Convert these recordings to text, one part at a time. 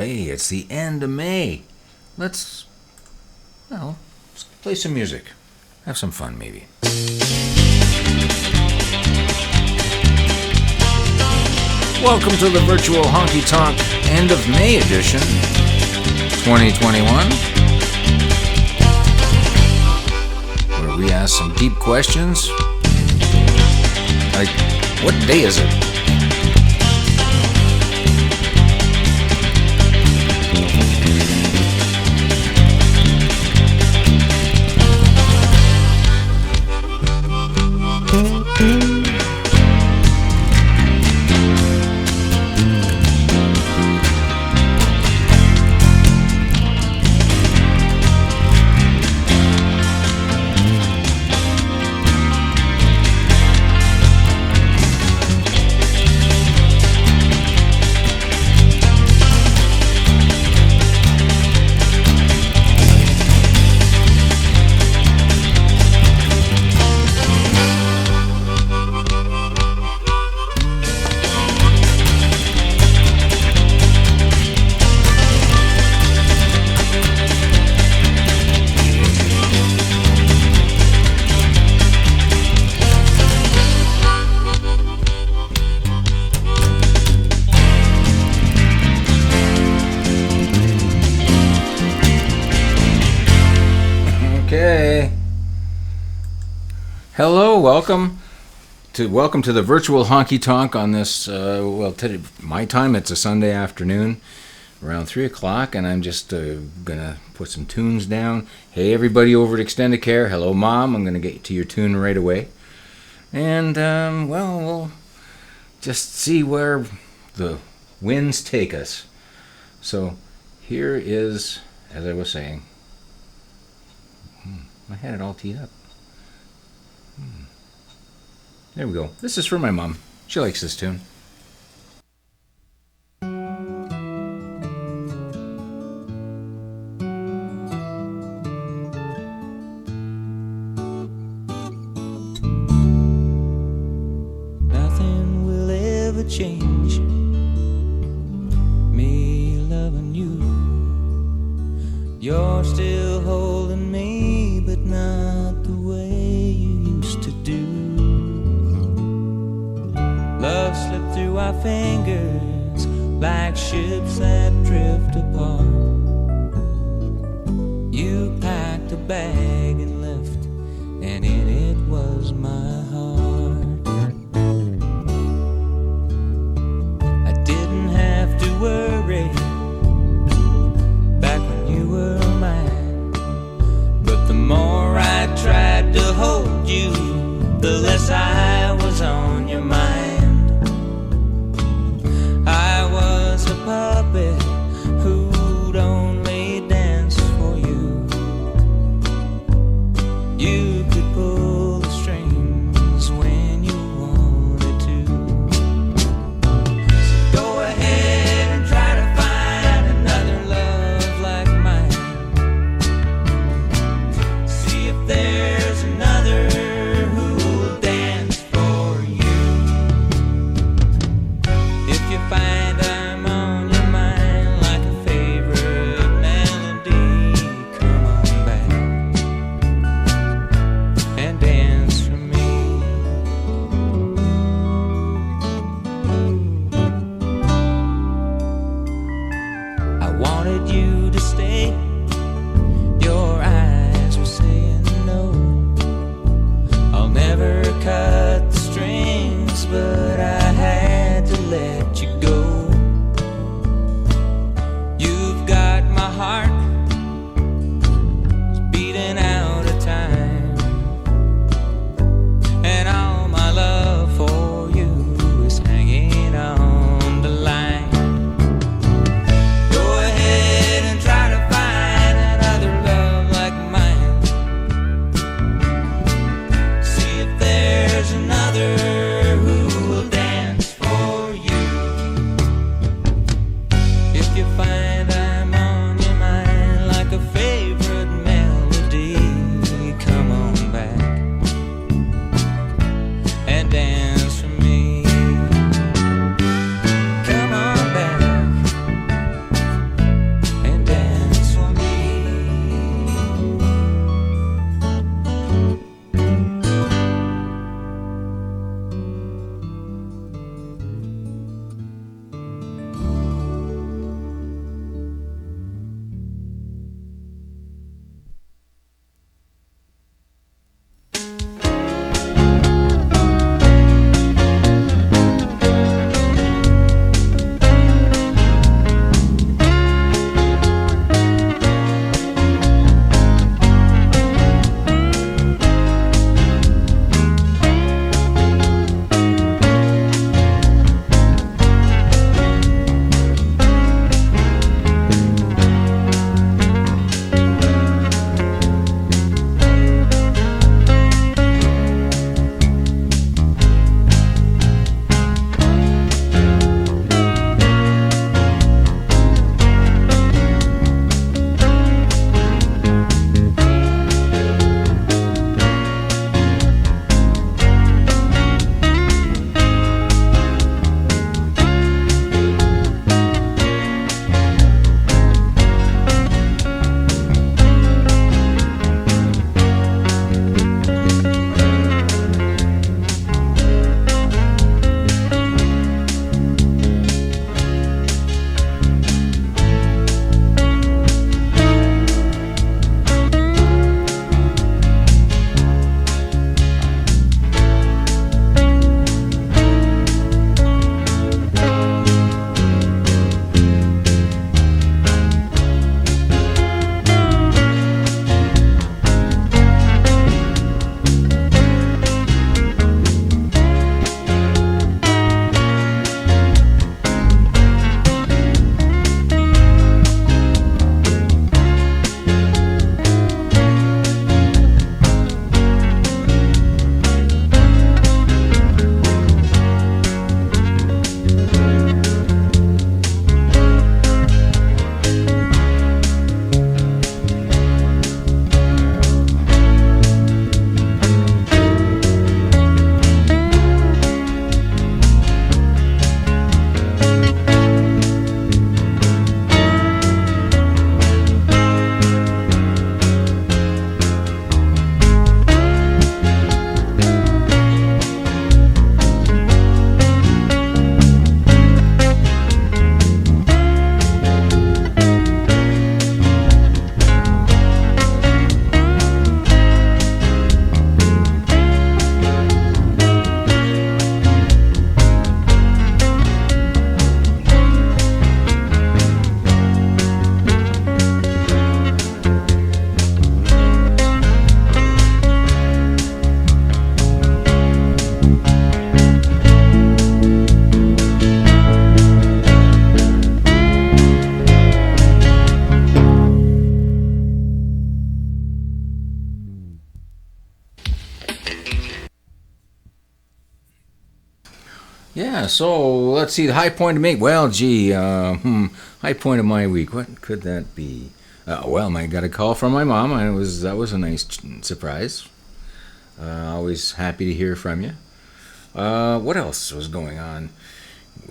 Hey, it's the end of May. Let's play some music. Have some fun, maybe. Welcome to the virtual Honky Tonk end of May edition, 2021, where we ask some deep questions, like, what day is it? Hello, welcome to the virtual Honky Tonk on this, today, my time, it's a Sunday afternoon, around 3 o'clock, and I'm just gonna put some tunes down. Hey, everybody over at Extended Care, hello, Mom, I'm gonna get to your tune right away. And, we'll just see where the winds take us. So, here is, as I was saying, I had it all teed up. There we go. This is for my mom. She likes this tune. Nothing will ever change me loving you. You're still holding me, but not the way you used to do. Love slipped through our fingers like ships that drift apart. You packed a bag and left, and in it was my heart. I didn't have to worry back when you were mine, but the more I tried to hold you, the less I was on your mind. Puppet who'd only dance for you. You could pull the strings when you wanted to. So go ahead and try to find another love like mine. See if there's another who'll dance for you. If you find go ahead and So let's see. The high point of me. Well, gee, high point of my week. What could that be? Well, I got a call from my mom. That was a nice surprise. Always happy to hear from you. What else was going on?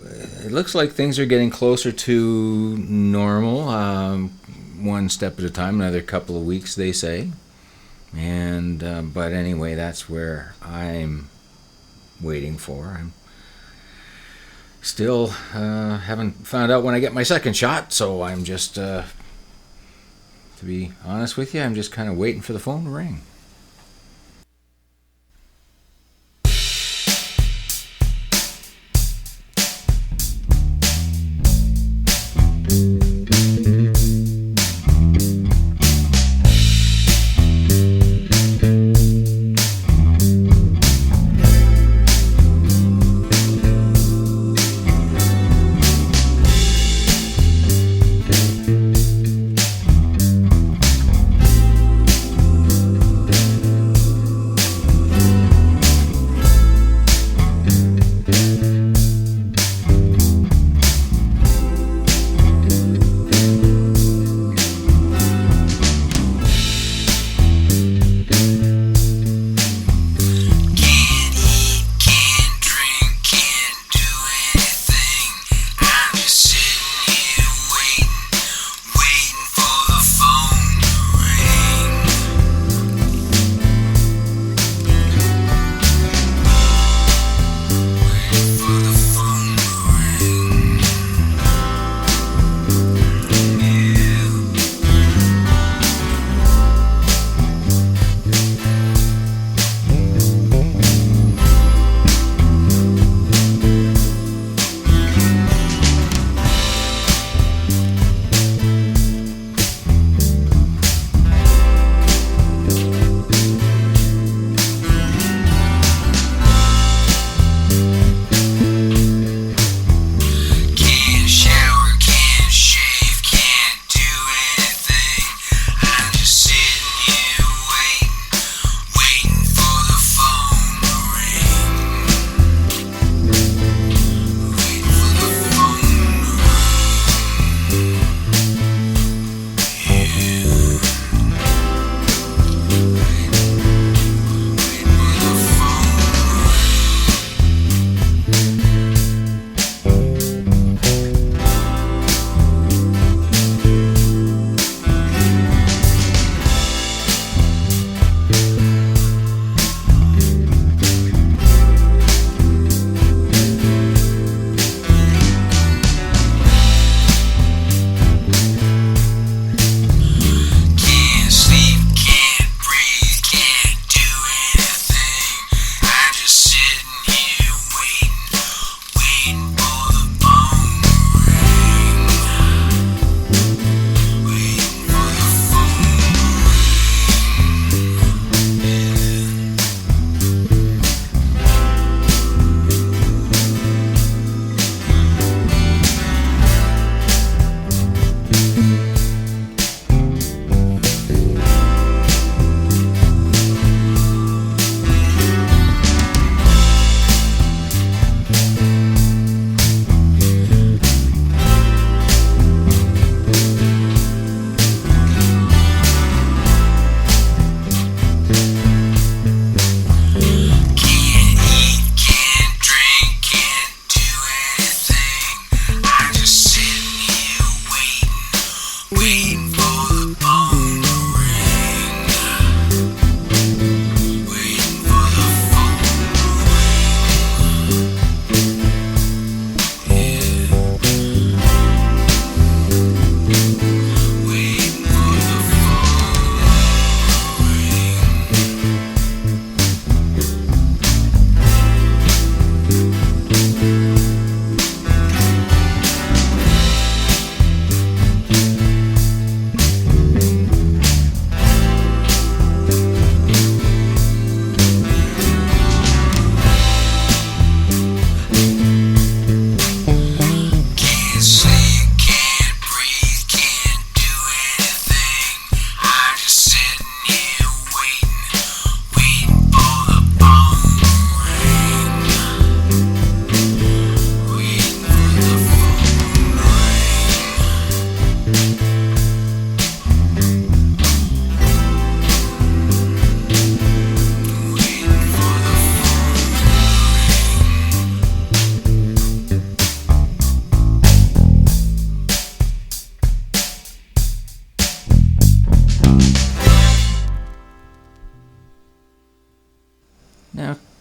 It looks like things are getting closer to normal. One step at a time. Another couple of weeks, they say. And but anyway, that's where I'm waiting for. I'm still haven't found out when I get my second shot, so I'm just, to be honest with you, I'm just kind of waiting for the phone to ring.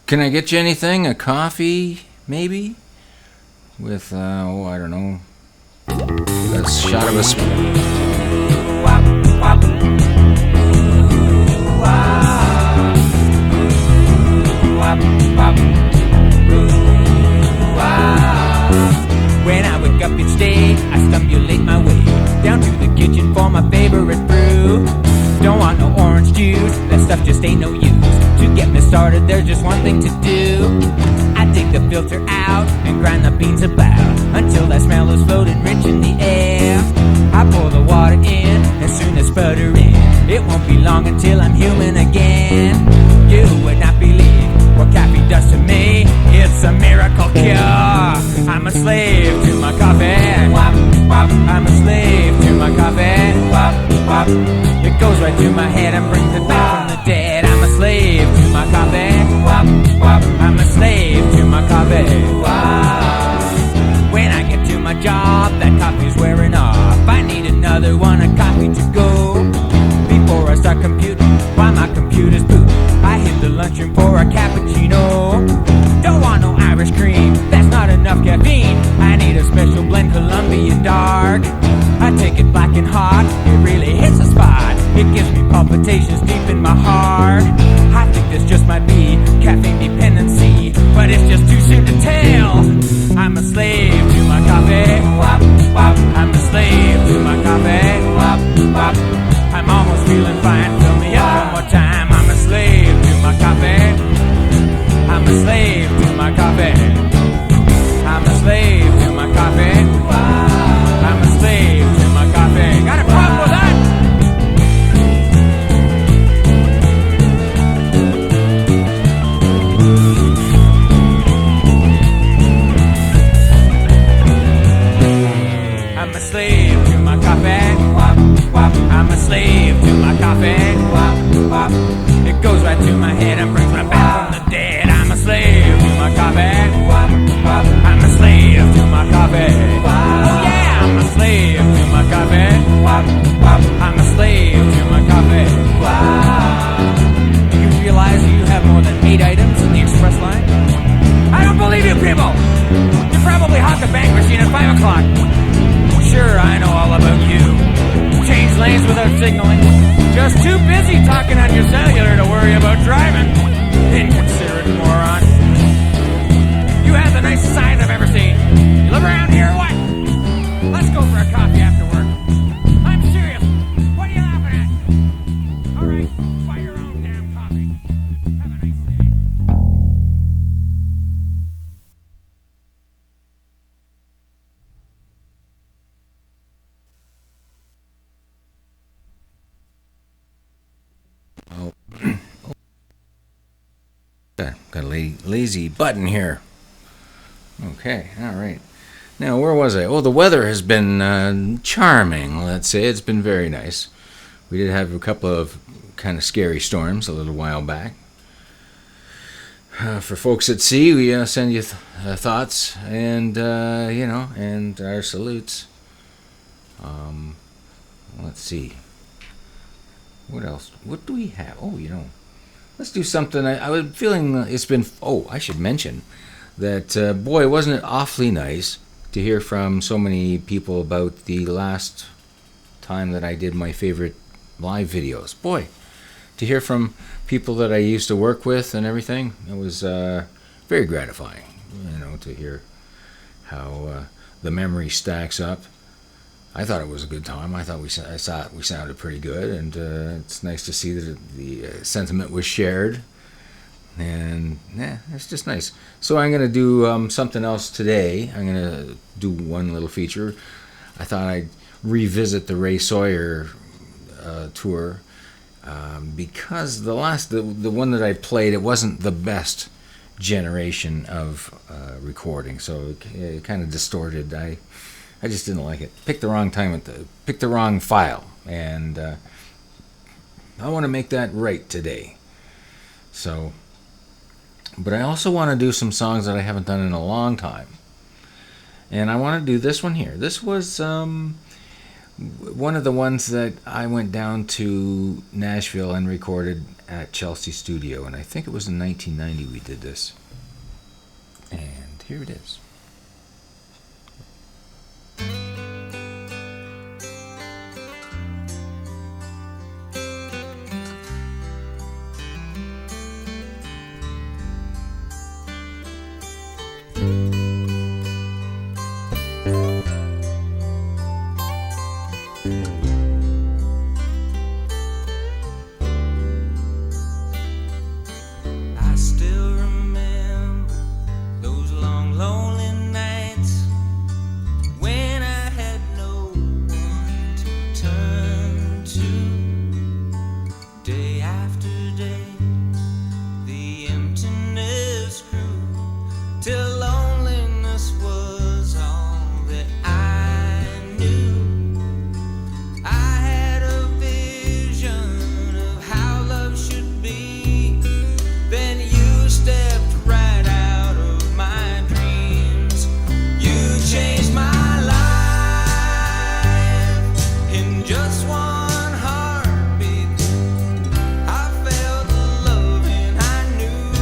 Can I get you anything? A coffee, maybe? With, I don't know, a shot of a... When I wake up each day, I stumulate my way down to the kitchen for my favorite brew. Don't want no orange juice, that stuff just ain't no use. To get me started, there's just one thing to do. I take the filter out and grind the beans about until that smell is floating rich in the air. I pour the water in as soon as sputter in. It won't be long until I'm human again. You would not believe what coffee does to me. It's a miracle cure. I'm a slave to my coffee. I'm a slave to my coffee. It goes right to my head and brings it back from the dead. I'm a slave to my coffee. I'm a slave to my coffee. When I get to my job, that coffee's wearing off. I need another one of coffee to go. Before I start computing, while my computer's boot, I hit the lunchroom for a cappuccino. Don't want no Irish cream, that's not enough caffeine. I need a special blend, Columbia Dark. I take it black and hot, it really hits the spot. It gives me palpitations deep in my heart. I think this just might be caffeine dependency, but it's just too soon to tell. I'm a slave to my coffee. I'm a slave to my coffee. I'm almost feeling fine, fill me up one more time. I'm a slave to my coffee. I'm a slave to my coffee. I'm a slave to my coffee. I'm a slave to my coffee. Got a problem with that? I'm a slave to my coffee. I'm a slave to my coffee. It goes right to my head and brings me back from the dead. I'm a slave to my coffee. I'm a slave to my coffee. Oh yeah, I'm a slave to my coffee. I'm a slave to my coffee. Do you realize you have more than 8 items in the express line? I don't believe you people! You probably hawk a bank machine at 5 o'clock. Sure, I know all about you. Change lanes without signaling. Just too busy talking on your cellular to worry about driving. Inconsiderate moron. You have the nicest signs I've ever seen. You live around here or what? Let's go for a coffee after work. I'm serious. What are you laughing at? All right, buy your own damn coffee. Have a nice day. Got a lazy button here. Okay, all right. Now, where was I? Oh, the weather has been charming, let's say. It's been very nice. We did have a couple of kind of scary storms a little while back. For folks at sea, we send you thoughts and, and our salutes. Let's see. What else? What do we have? Oh, let's do something. I was feeling it's been... Oh, I should mention that, boy, wasn't it awfully nice to hear from so many people about the last time that I did my favorite live videos. Boy, to hear from people that I used to work with and everything, it was very gratifying, to hear how the memory stacks up. I thought it was a good time. I thought we sounded pretty good, and it's nice to see that the sentiment was shared. And it's just nice. So I'm going to do something else today. I'm going to do one little feature. I thought I'd revisit the Wray Sawyer tour because the one that I played, it wasn't the best generation of recording, so it kind of distorted. I just didn't like it. Picked the wrong time picked the wrong file, and I want to make that right today. So. But I also want to do some songs that I haven't done in a long time. And I want to do this one here. This was one of the ones that I went down to Nashville and recorded at Chelsea Studio, and I think it was in 1990 we did this. And here it is. I still remember those long, lonely nights when I had no one to turn to. Day after day, the emptiness grew till loneliness was all that I knew. I had a vision of how love should be. Then you stepped right out of my dreams. You changed my life in just one heartbeat. I felt the love and I knew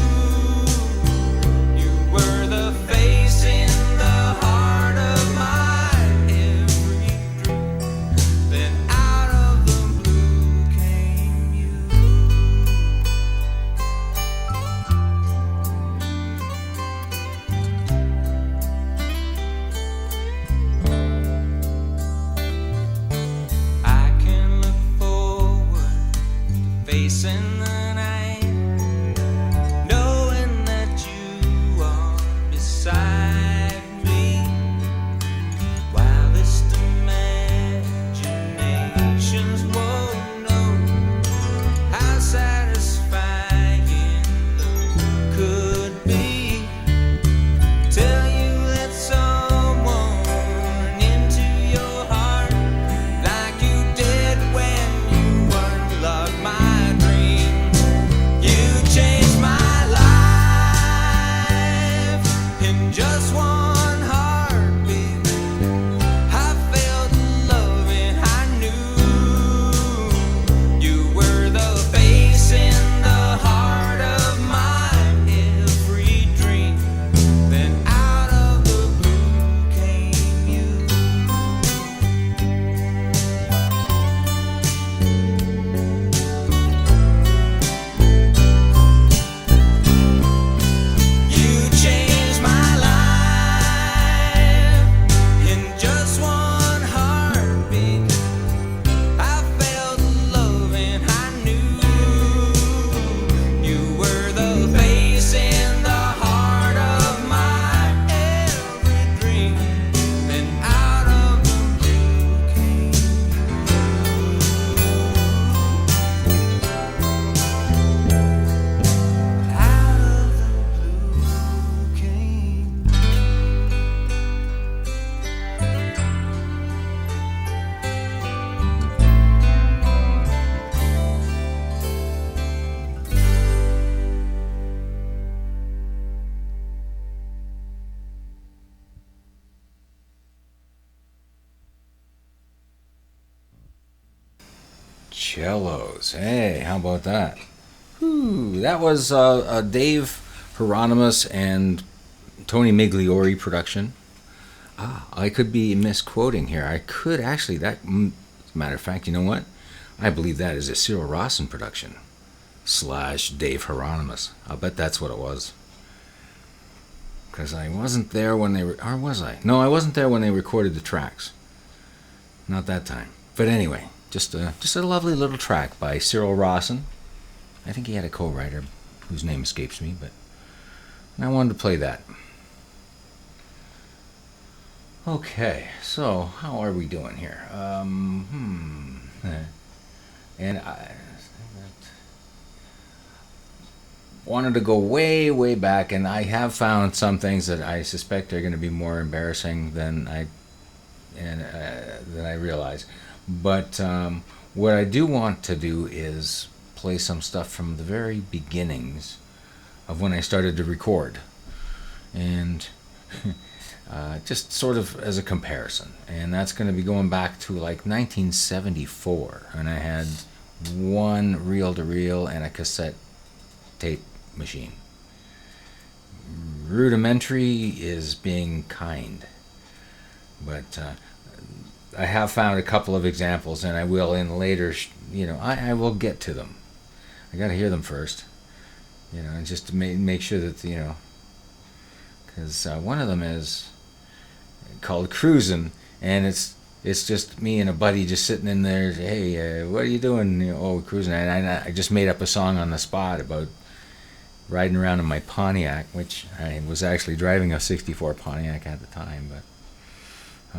you were the face in the heart of my every dream. Then out of the blue came you. I can look forward to facing the night, knowing that you are beside me. Wildest imaginations won't know how satisfying love could be. Till you let someone into your heart like you did when you unlocked my dreams. You changed my life in just one heartbeat. I felt love and I knew you were the face in the heart of my every dream. Then out of the blue came you. You changed my life in just one heartbeat. I felt love and I knew you were the face in the heart of my every dream. Then out of the blue came out of the blue came. Cellos. Hey, how about that? Whew, that was a Dave Hieronymus and Tony Migliori production. I could be misquoting here. I could actually, as a matter of fact, you know what? I believe that is a Cyril Rawson production / Dave Hieronymus. I'll bet that's what it was. Because I wasn't there when they or was I? No, I wasn't there when they recorded the tracks. Not that time. But anyway, just a lovely little track by Cyril Rawson. I think he had a co-writer whose name escapes me, but I wanted to play that. Okay, so how are we doing here? And I wanted to go way, way back, and I have found some things that I suspect are going to be more embarrassing than I realize. But what I do want to do is play some stuff from the very beginnings of when I started to record. And just sort of as a comparison. And that's going to be going back to like 1974, and I had one reel-to-reel and a cassette tape machine. Rudimentary is being kind, but I have found a couple of examples, and I will in later, I will get to them. I got to hear them first, and just to make sure that, because one of them is called Cruisin', and it's just me and a buddy just sitting in there. Hey, what are you doing? Oh, cruising. And I just made up a song on the spot about riding around in my Pontiac, which I was actually driving a '64 Pontiac at the time. But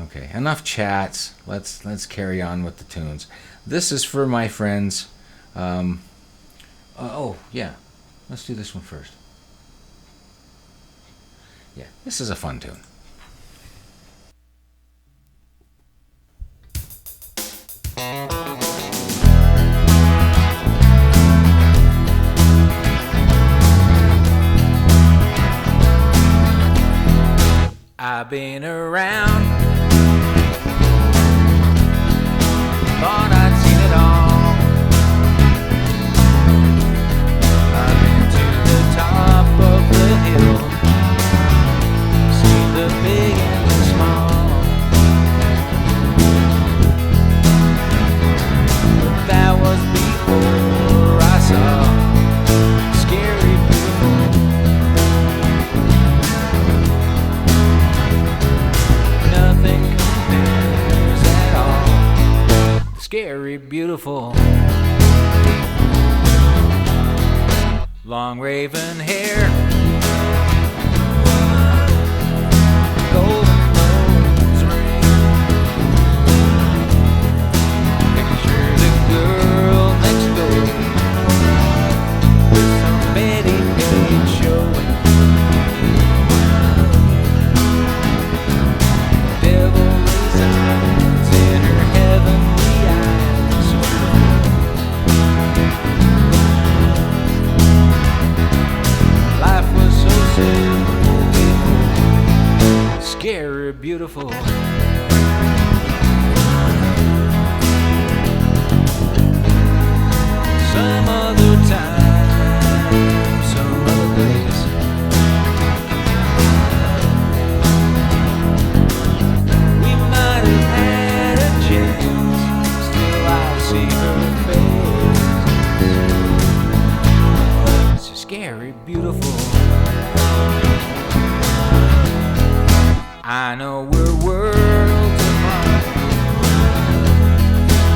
okay, enough chats. Let's carry on with the tunes. This is for my friends. Yeah, let's do this one first. Yeah, this is a fun tune. I've been around, thought I'd seen it all. I've been to the top of the hill, seen the big and the small. But that was before I saw scary beautiful. Nothing compares at all. Scary beautiful. Long raven hair, golden rose ring. Picture the girl next door with some Betty Page showing. Devil resides in her heavenly eyes. Life was so simple before, scary beautiful. Some other time, some other place. We might have had a chance, still I see her face. It's scary beautiful. I know we're worlds apart.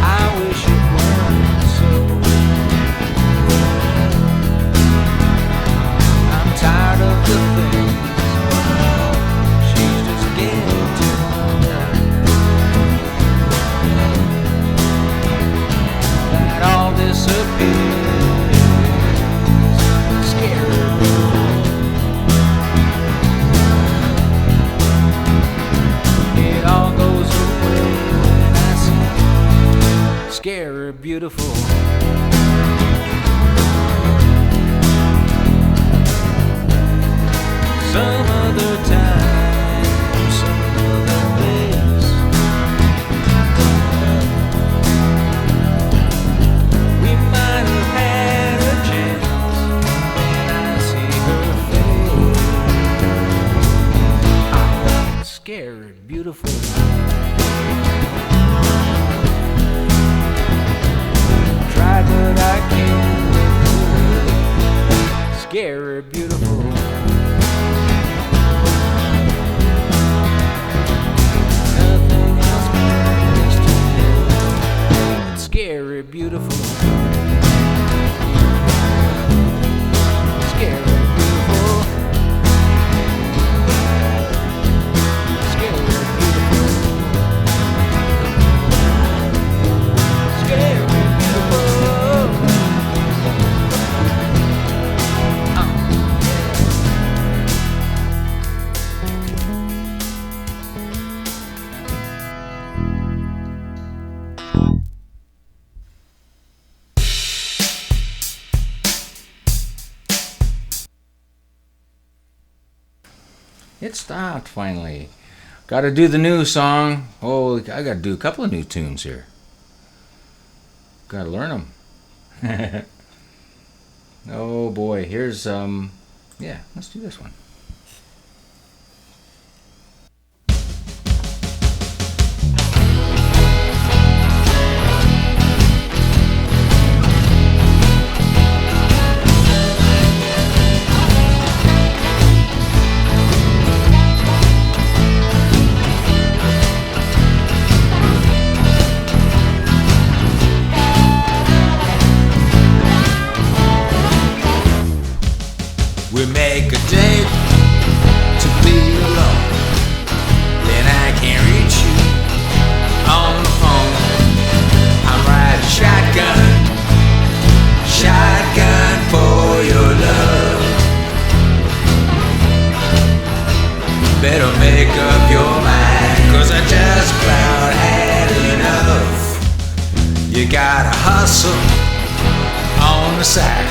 I wish it weren't so. I'm tired of the things she's just getting to know. That all disappears. Scary beautiful. It all goes away when I see scary beautiful. Some other time, some other place. We might have had a chance when I see her face. Scary beautiful. Tried but I can't. Scary beautiful. Nothing else matters to me. Scary beautiful. Scary beautiful. Scary beautiful. Scary beautiful. It stopped finally. Got to do the new song. Oh, I got to do a couple of new tunes here. Got to learn them. Oh boy, here's let's do this one. We make a date to be alone. Then I can't reach you on the phone. I'm riding shotgun for your love. Better make up your mind, 'cause I just about had enough. You gotta hustle on the side.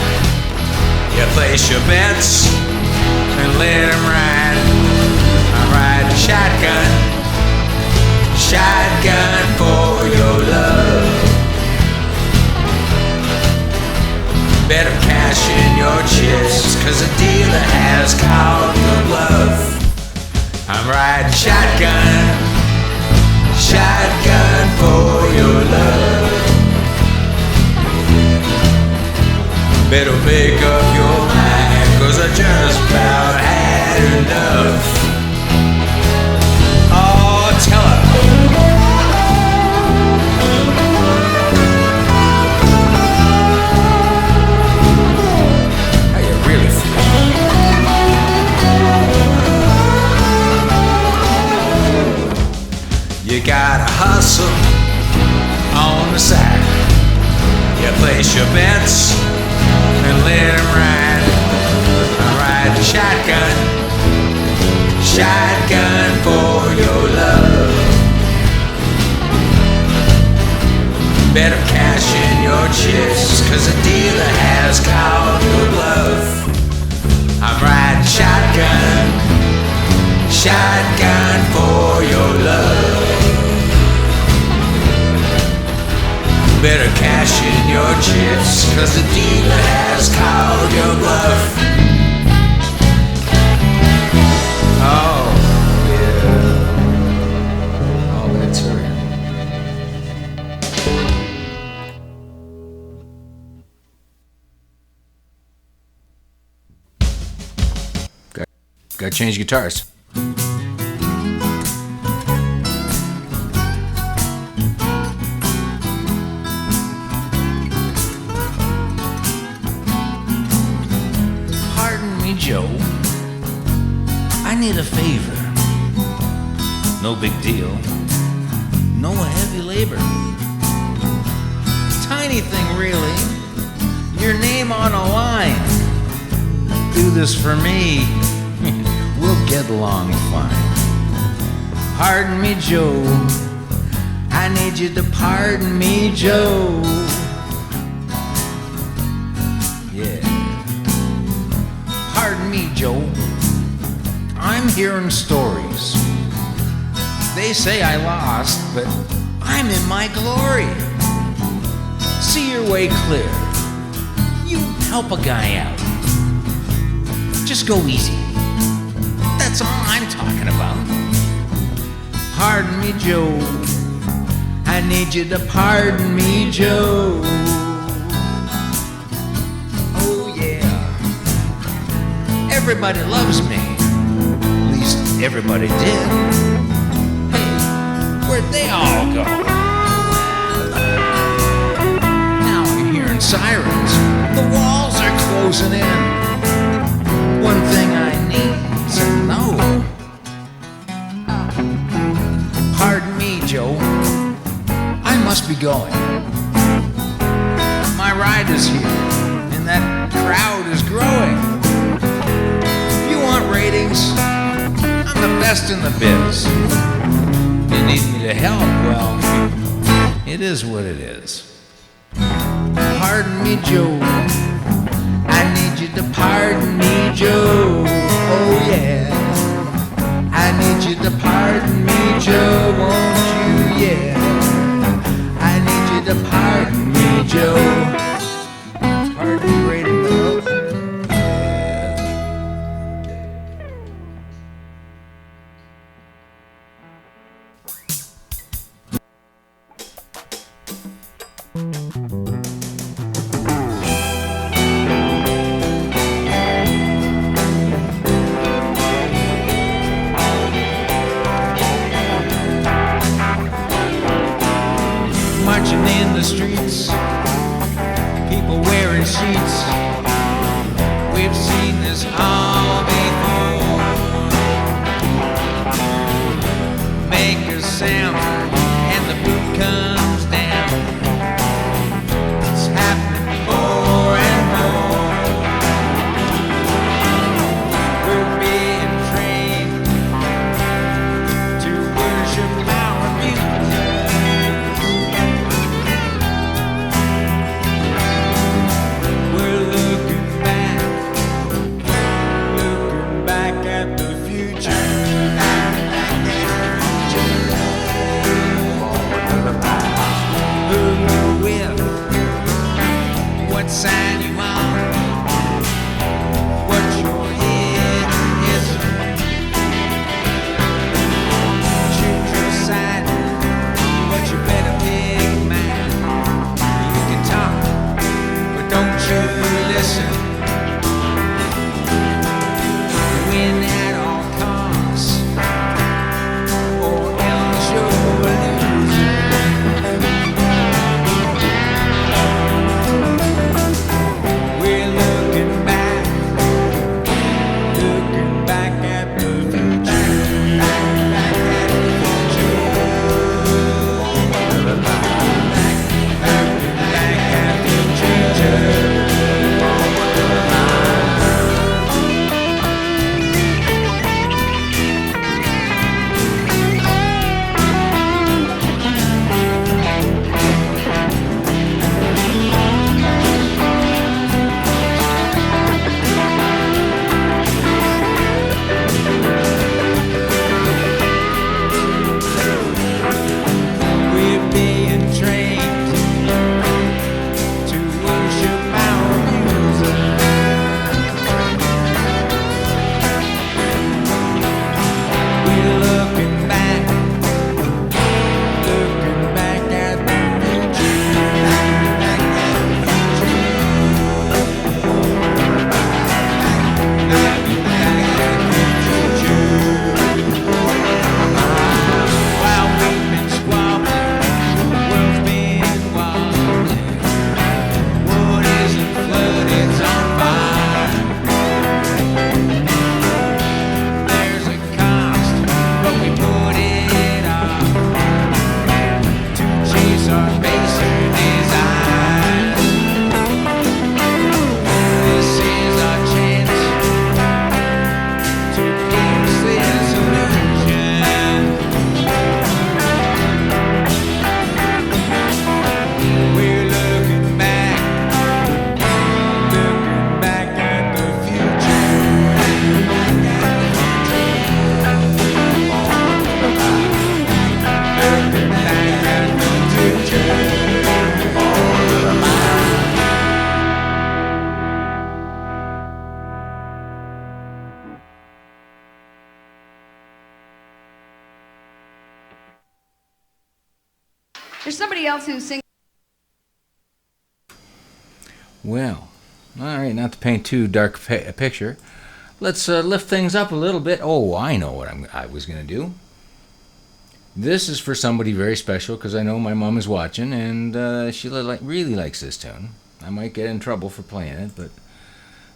You place your bets and let them ride. I'm riding shotgun for your love. Better cash in your chips, 'cause the dealer has called your bluff. I'm riding shotgun for your love. Better make up your mind, 'cause I just about had enough. Oh, tell her. How you really feel? You gotta hustle on the side. You place your bets and let him ride. I'm riding shotgun for your love. Better cash in your chips, 'cause the dealer has called your bluff. I'm riding shotgun for your love. Better cash in your chips, 'cause the dealer has called your bluff. Oh, yeah. Oh, that's her. Got to change guitars. Joe, I need a favor. No big deal. No heavy labor. Tiny thing, really. Your name on a line. Do this for me. We'll get along fine. Pardon me, Joe. I need you to pardon me, Joe. Pardon me, Joe. I'm hearing stories. They say I lost, but I'm in my glory. See your way clear. You help a guy out. Just go easy. That's all I'm talking about. Pardon me, Joe. I need you to pardon me, Joe. Everybody loves me, at least everybody did. Hey, where'd they all go? Now I'm hearing sirens, the walls are closing in. One thing I need to know. Pardon me, Joe, I must be going. My ride is here, and that crowd is growing. Ratings, I'm the best in the biz. You need me to help, well, it is what it is. Pardon me, Joe. I need you to pardon me, Joe. Oh yeah, I need you to pardon me, Joe, won't you? Yeah. I need you to pardon me, Joe. It's hard to be great in the hope. Marching in the streets, people wearing sheets. We've seen this all before. Make a sound and the boot comes down. It's happening more and more. We're being trained to worship our music. We're looking back at the future. Who you with? What sign you on? What your head is? Choose your side, but you better pick mine. You can talk, but don't you listen. Win at all costs, or else you're losing. We're looking back at the future. Back at the future. Back at the future. We're being trained to worship our music. We're looking back at the future. Back at the future. While we've been squabbling, the world's been wobbling. Wood isn't flooded, it's on fire. There's a cost, but we put it off to chase our basic desires. This is our chance to pierce this illusion. We're looking back at the future. Back at the future. There's somebody else who sings. Well, all right, not to paint too dark a picture. Let's lift things up a little bit. Oh, I know what I was going to do. This is for somebody very special because I know my mom is watching and she really likes this tune. I might get in trouble for playing it, but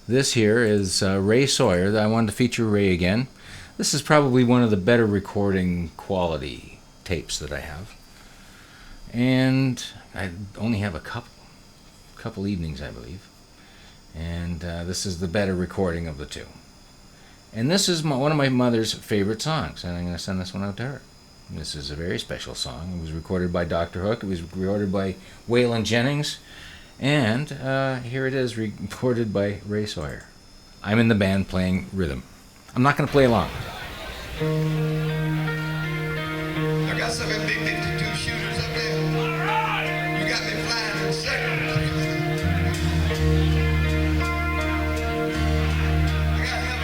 this here is Ray Sawyer. I wanted to feature Ray again. This is probably one of the better recording quality tapes that I have. And I only have a couple evenings, I believe. And this is the better recording of the two. And this is one of my mother's favorite songs, and I'm going to send this one out to her. This is a very special song. It was recorded by Dr. Hook. It was recorded by Waylon Jennings. And here it is, recorded by Ray Sawyer. I'm in the band playing rhythm. I'm not going to play along. I got some of them big 52 shooters up there. You got me flying in circles. I got to have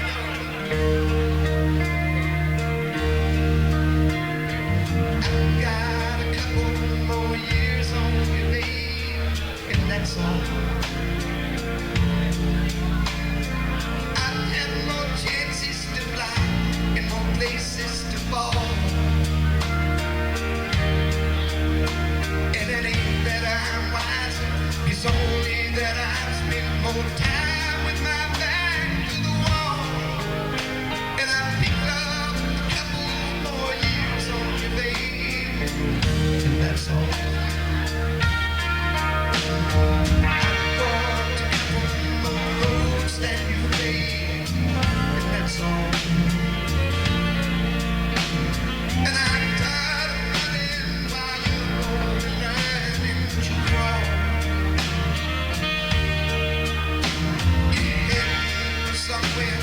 I've got a couple more years on you, babe, and that's all. I've had more chances to fly and more places to fall. And it ain't that I'm wiser, it's only that I've spent more time with my back to the wall. And I picked up a couple more years on you, babe, and that's all. I've walked a couple more roads than you, babe, and that's all. And I'm tired of running while you're going running to crawl. You're heading somewhere,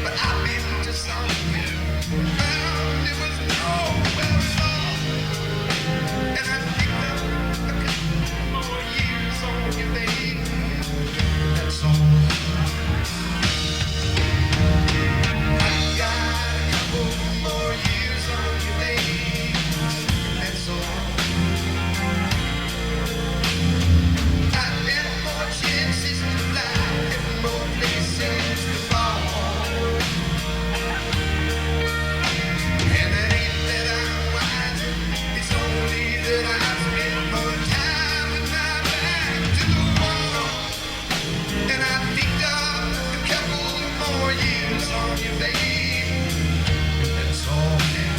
but I've been to somewhere. Found it was nowhere at all. And I picked up a couple more years on you, babe. That's all. I've got a couple more years on you, babe. That's all. I've had more chances to fly and more places to fall. And it ain't that I'm wiser, it's only that I've spent more time with my back to the wall. And I picked up a couple more years on you, babe. That's all now.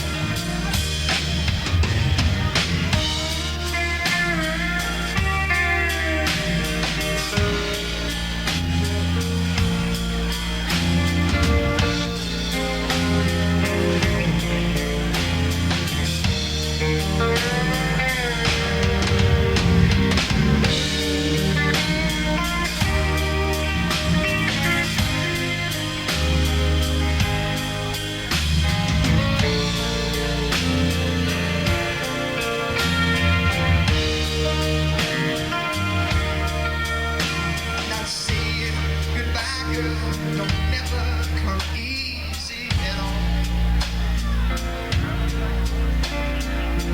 Not saying goodbye, girl, don't never come easy at all.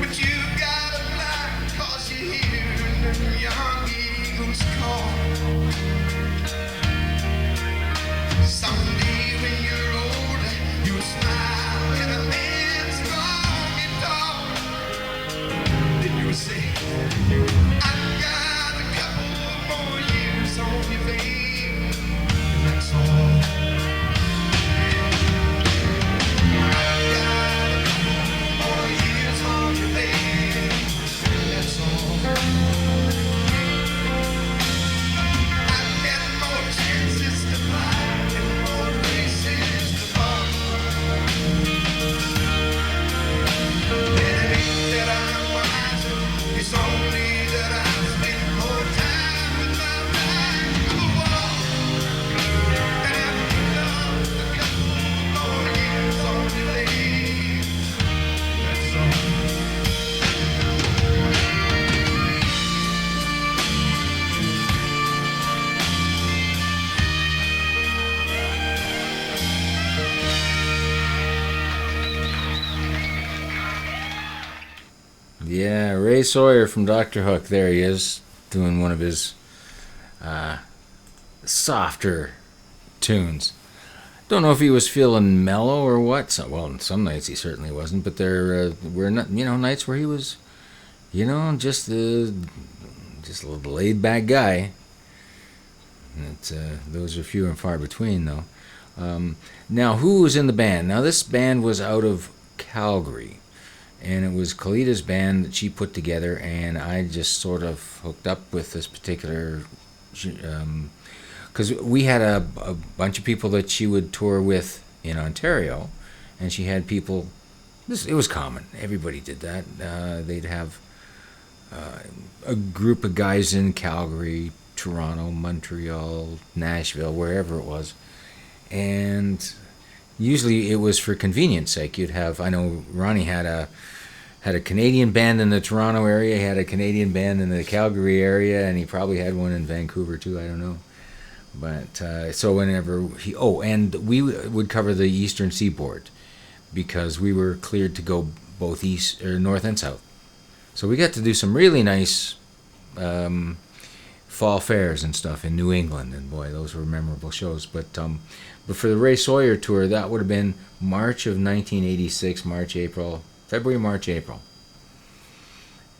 But you gotta fly, 'cause you're hearing the young eagles call. Someday when you're older, you'll smile at a man strong and tall. Then you'll say, I've got a couple more years on you, babe, and that's all. I've got a couple more years on you, babe, and that's all. I've had more chances to fly and more places to fall. And it ain't that I'm wiser, it's only that I've spent more time with my back to the wall. And I've picked up a couple more years on you, babe. That's all. Yeah, Ray Sawyer from Dr. Hook. There he is, doing one of his softer tunes. Don't know if he was feeling mellow or what. Well, some nights he certainly wasn't, but there were not, nights where he was, just a little laid back guy. Those are few and far between, though. Now, who was in the band? Now, this band was out of Calgary, and it was Kalita's band that she put together, and I just sort of hooked up with this particular, because we had a bunch of people that she would tour with in Ontario, and she had people. It was common. Everybody did that. They'd have a group of guys in Calgary, Toronto, Montreal, Nashville, wherever it was, and Usually it was for convenience sake. You'd have, I know Ronnie had a Canadian band in the Toronto area, he had a Canadian band in the Calgary area, and he probably had one in Vancouver too, I don't know. But so whenever and we would cover the eastern seaboard because we were cleared to go both east or north and south. So we got to do some really nice fall fairs and stuff in New England, and boy, those were memorable shows. But for the Ray Sawyer tour, that would have been March of 1986, February, March, April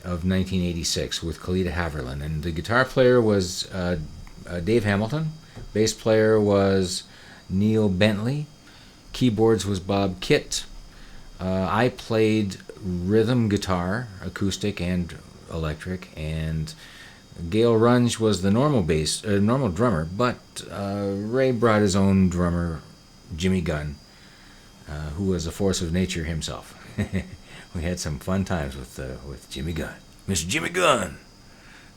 of 1986 with Kalita Haverland. And the guitar player was Dave Hamilton. Bass player was Neil Bentley. Keyboards was Bob Kitt. I played rhythm guitar, acoustic and electric, and Gail Runge was the normal drummer, but Ray brought his own drummer, Jimmy Gunn, who was a force of nature himself. We had some fun times with Jimmy Gunn. Mr. Jimmy Gunn!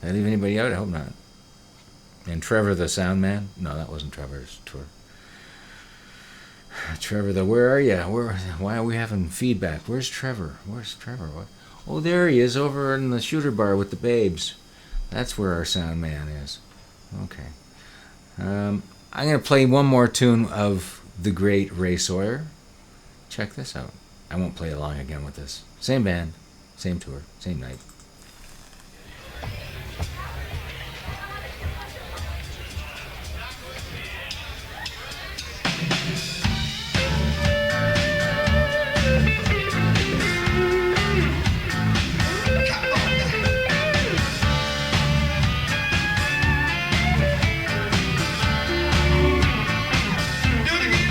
Did I leave anybody out? I hope not. And Trevor the sound man? No, that wasn't Trevor's tour. Trevor where are you? Why are we having feedback? Where's Trevor? What? Oh, there he is over in the shooter bar with the babes. That's where our sound man is. Okay. I'm going to play one more tune of the great Ray Sawyer. Check this out. I won't play along again with this. Same band, same tour, same night. Do it again.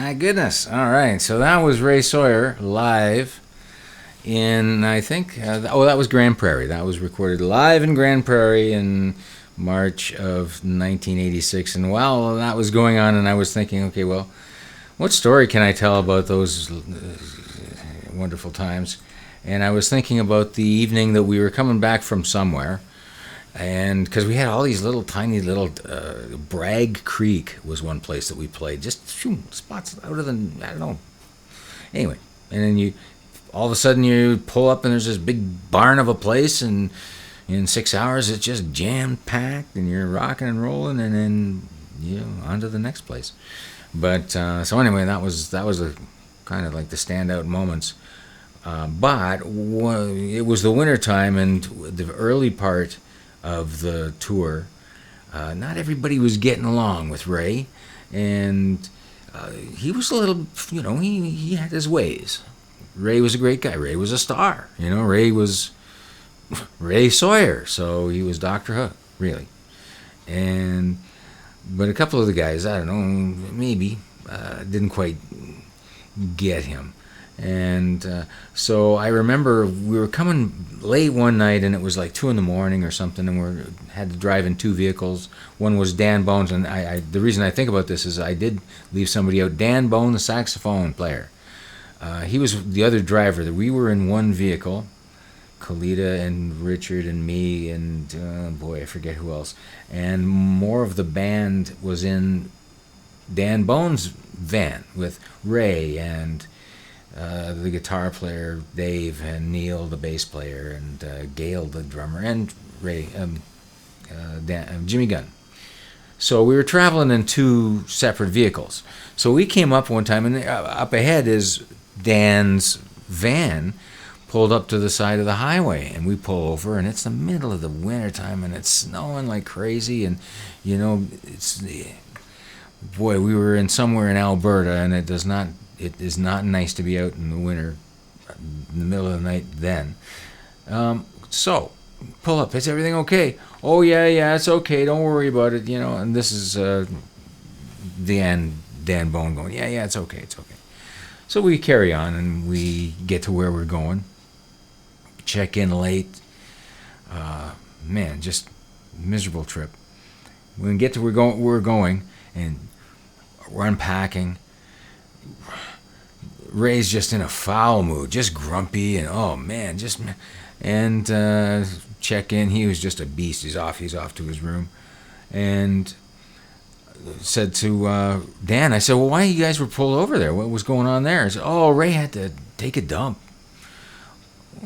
My goodness. All right. So that was Ray Sawyer live in, I think, that was Grand Prairie. That was recorded live in Grand Prairie in March of 1986. And while that was going on, and I was thinking, okay, well, what story can I tell about those wonderful times? And I was thinking about the evening that we were coming back from somewhere. And because we had all these little tiny little Bragg Creek was one place that we played, just spots out of the, I don't know. Anyway, and then all of a sudden you pull up and there's this big barn of a place, and in 6 hours it's just jam packed and you're rocking and rolling, and then on to the next place. But so anyway, that was a kind of like the standout moments. But it was the winter time and the early part of the tour. Not everybody was getting along with Ray, and he was a little, he had his ways. Ray was a great guy. Ray was a star. Ray was Ray Sawyer, so he was Dr. Hook, really. But a couple of the guys, I don't know, maybe didn't quite get him. And so I remember we were coming late one night, and it was like 2 a.m. or something, and we had to drive in 2 vehicles. One was Dan Bones, and the reason I think about this is I did leave somebody out. Dan Bone, the saxophone player. He was the other driver. We were in one vehicle, Kalita and Richard and me, and I forget who else. And more of the band was in Dan Bone's van with Ray and the guitar player Dave, and Neil the bass player, and Gail the drummer, and Ray, Jimmy Gunn. So we were traveling in 2 separate vehicles. So we came up one time, and up ahead is Dan's van pulled up to the side of the highway, and we pull over, and it's the middle of the winter time, and it's snowing like crazy, and we were in somewhere in Alberta, and it is not nice to be out in the winter, in the middle of the night then. So, pull up. Is everything okay? Oh, yeah, it's okay. Don't worry about it, And this is Dan Bone going, yeah, it's okay. So we carry on, and we get to where we're going. Check in late. Just miserable trip. We get to where we're going, and we're unpacking. Ray's just in a foul mood, just grumpy, and check in. He was just a beast. He's off to his room, and said to Dan, I said, well, why you guys were pulled over there? What was going on there? He said, oh, Ray had to take a dump.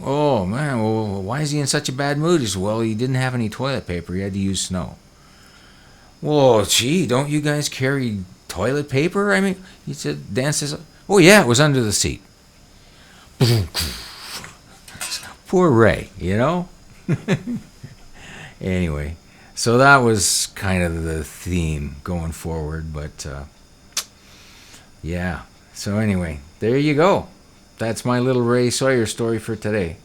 Oh man, well, why is he in such a bad mood? He said, well, he didn't have any toilet paper. He had to use snow. Well, gee, don't you guys carry toilet paper? I mean, he said, Dan says, oh yeah, it was under the seat. Poor Ray, Anyway, so that was kind of the theme going forward, but yeah. So anyway, there you go. That's my little Ray Sawyer story for today.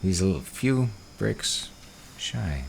He's a few bricks shy.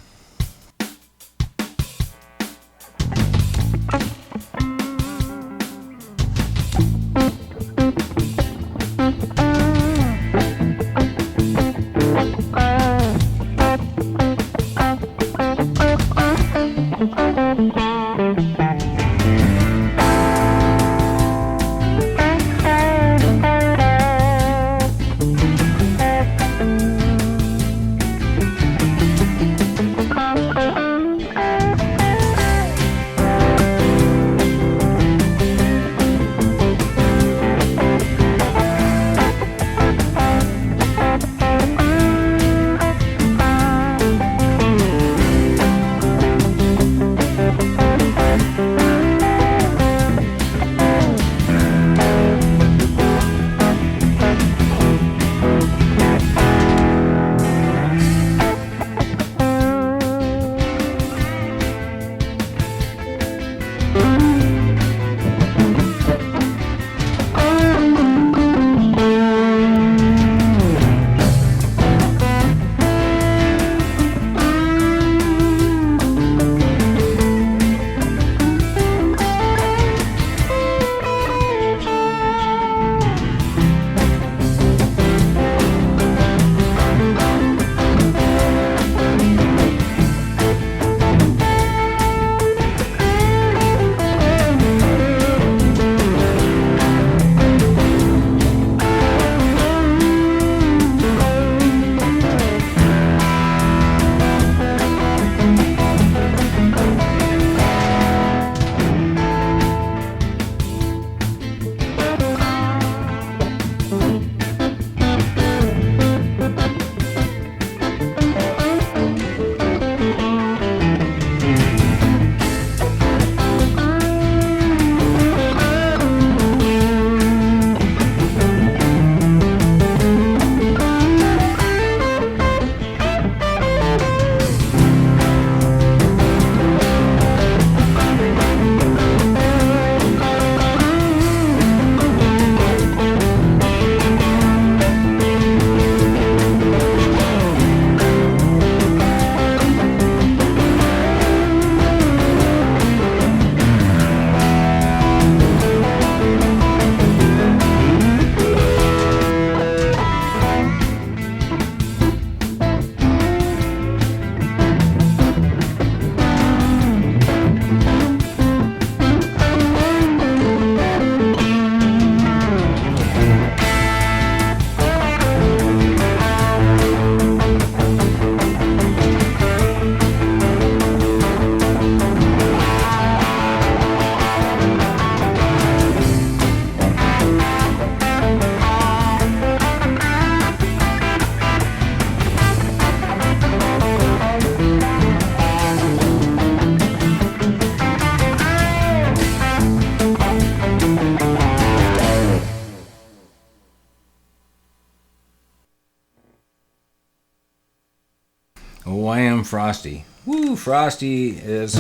Oh, I am Frosty. Woo, Frosty is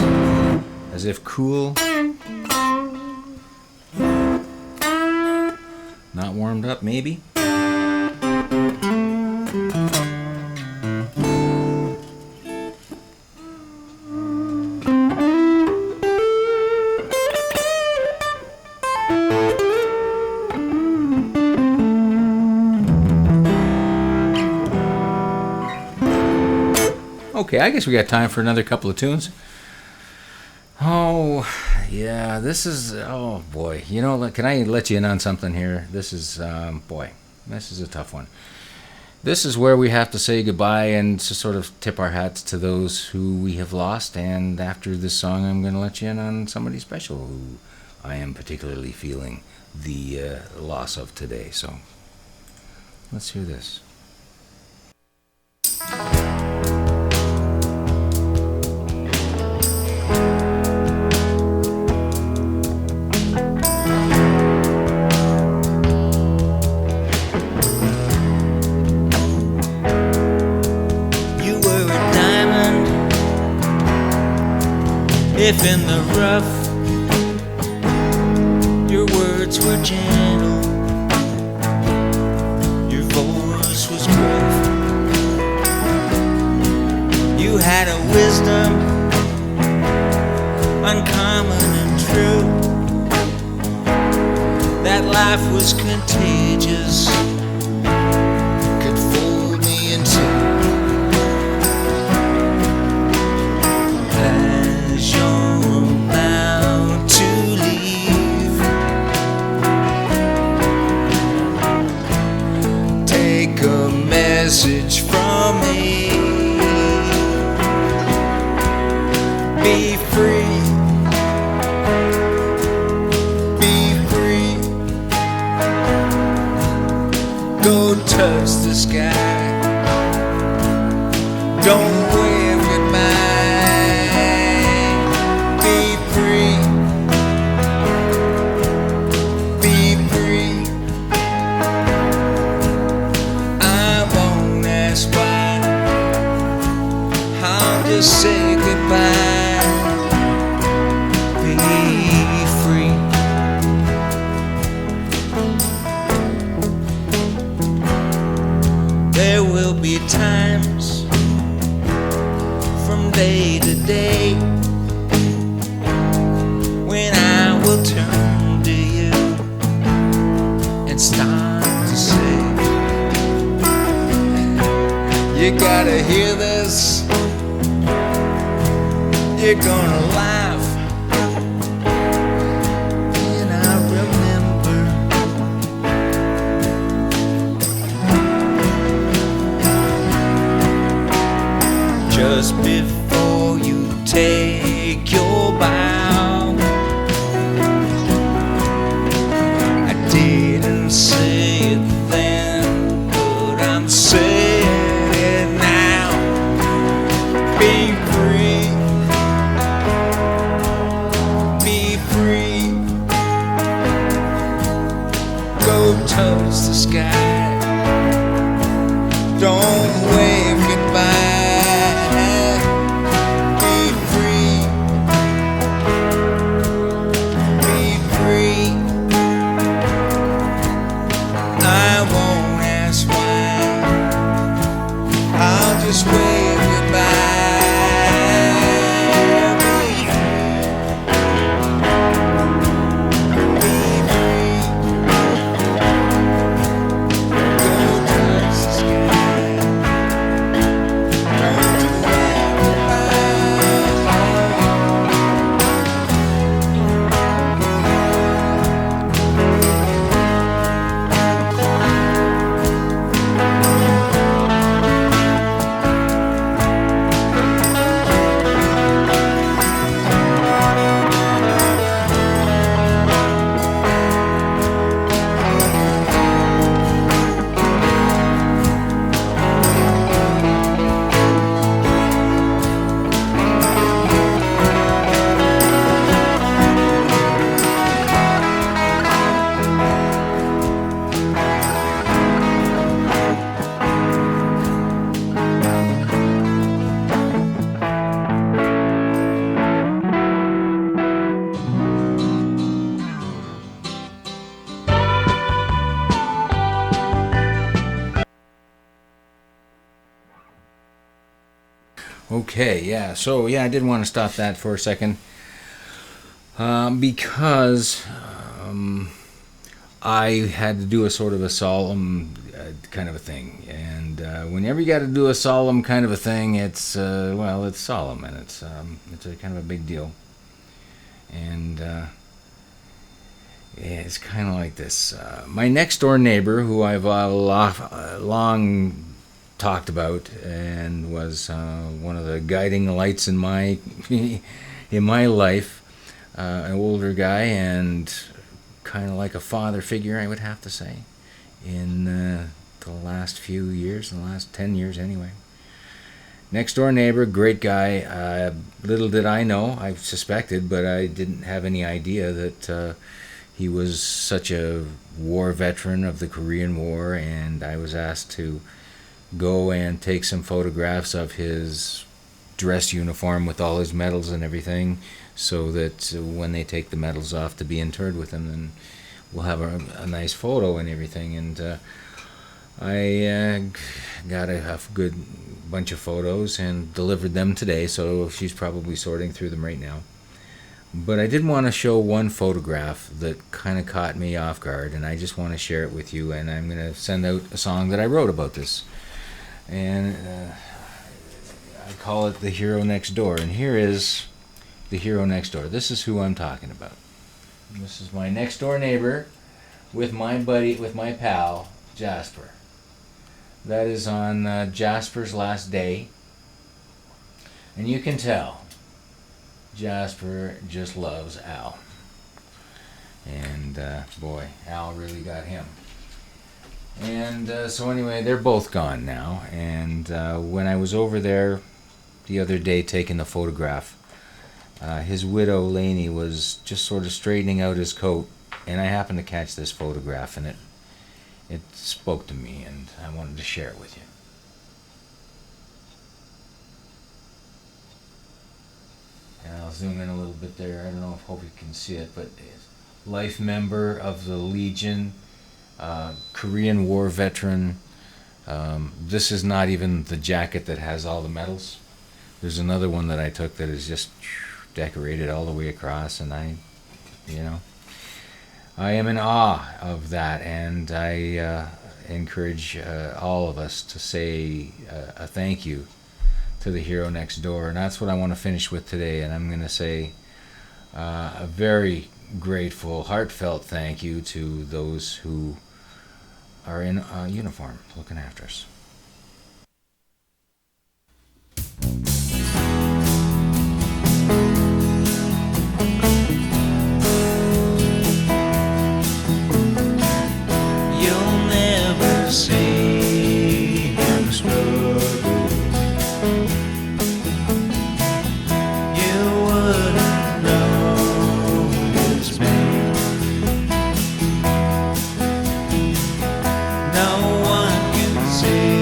as if cool. Not warmed up, maybe? Okay, I guess we got time for another couple of tunes. Oh, yeah, this is, oh boy. You know, can I let you in on something here? This is, boy, this is a tough one. This is where we have to say goodbye and to sort of tip our hats to those who we have lost. And after this song, I'm going to let you in on somebody special who I am particularly feeling the loss of today. So let's hear this. If in the rough, your words were gentle, your voice was gruff. You had a wisdom uncommon and true, that life was contagious, could fold me in two. Message from me. Be free. Be free. Go touch the sky. Don't wave goodbye. Be free. Be free. Why I'll just say goodbye. Be free. There will be times from day to day when I will turn to you and start to say, you gotta hear this. You're gonna laugh. And I remember just before you take your bow, I didn't say it then, but I'm saying be free, be free. Go touch the sky. Don't wave goodbye. Be free, be free. I won't ask why. I'll just wave goodbye. Okay, yeah. So, yeah, I did want to stop that for a second because I had to do a sort of a solemn kind of a thing. And whenever you got to do a solemn kind of a thing, it's, well, it's solemn and it's a kind of a big deal. And yeah, it's kind of like this. My next door neighbor, who I've long talked about and was one of the guiding lights in my in my life, an older guy and kind of like a father figure, I would have to say, in the last few years, in the last 10 years anyway. Next door neighbor, great guy. Little did I know, I suspected, but I didn't have any idea that he was such a war veteran of the Korean War, and I was asked to go and take some photographs of his dress uniform with all his medals and everything, so that when they take the medals off to be interred with him, then we'll have a nice photo and everything. And I got a good bunch of photos and delivered them today, so she's probably sorting through them right now. But I did want to show one photograph that kind of caught me off guard, and I just want to share it with you, and I'm going to send out a song that I wrote about this. And I call it The Hero Next Door. And here is The Hero Next Door. This is who I'm talking about. This is my next door neighbor with my buddy, with my pal, Jasper. That is on Jasper's last day. And you can tell Jasper just loves Al. And boy, Al really got him. And so anyway, they're both gone now. And when I was over there the other day taking the photograph, his widow, Lainey, was just sort of straightening out his coat. And I happened to catch this photograph, and it spoke to me, and I wanted to share it with you. And I'll zoom in a little bit there. I don't know if hope you can see it, but life member of the Legion, Korean War veteran. This is not even the jacket that has all the medals. There's another one that I took that is just decorated all the way across, and I am in awe of that, and I encourage all of us to say a thank you to the hero next door. And that's what I want to finish with today. And I'm going to say a very grateful, heartfelt thank you to those who are in uniform looking after us. You'll never see him struggle. You wouldn't know his pain. No one can say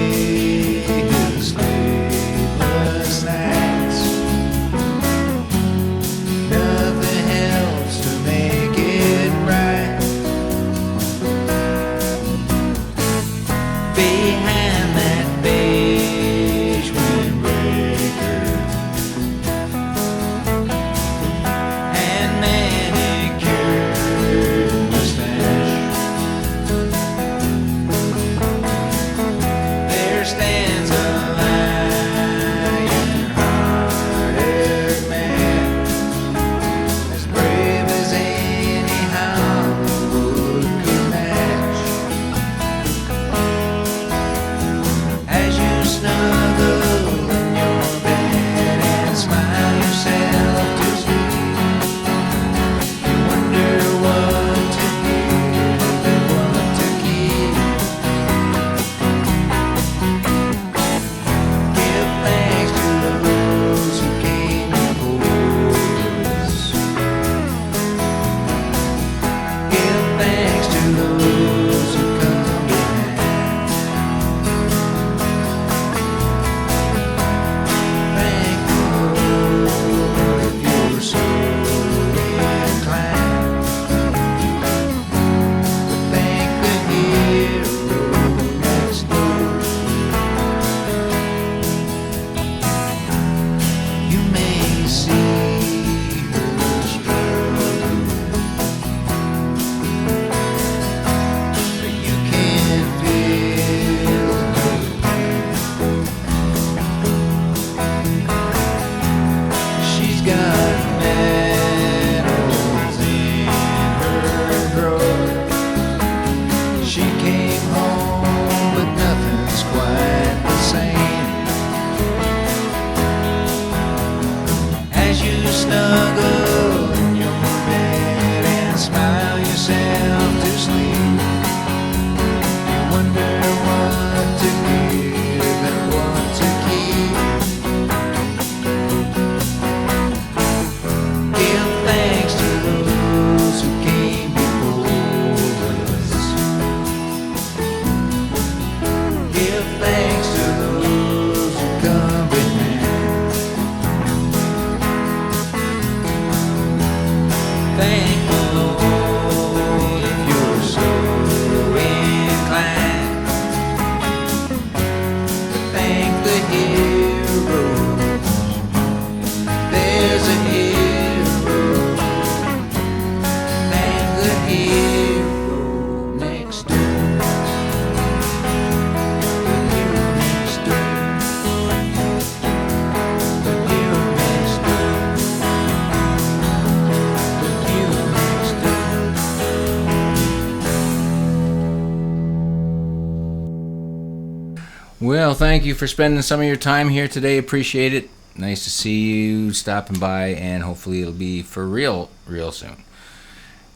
Well, thank you for spending some of your time here today. Appreciate it. Nice to see you stopping by, and hopefully it'll be for real soon.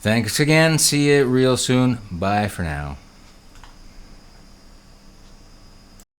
Thanks again. See you real soon. Bye for now.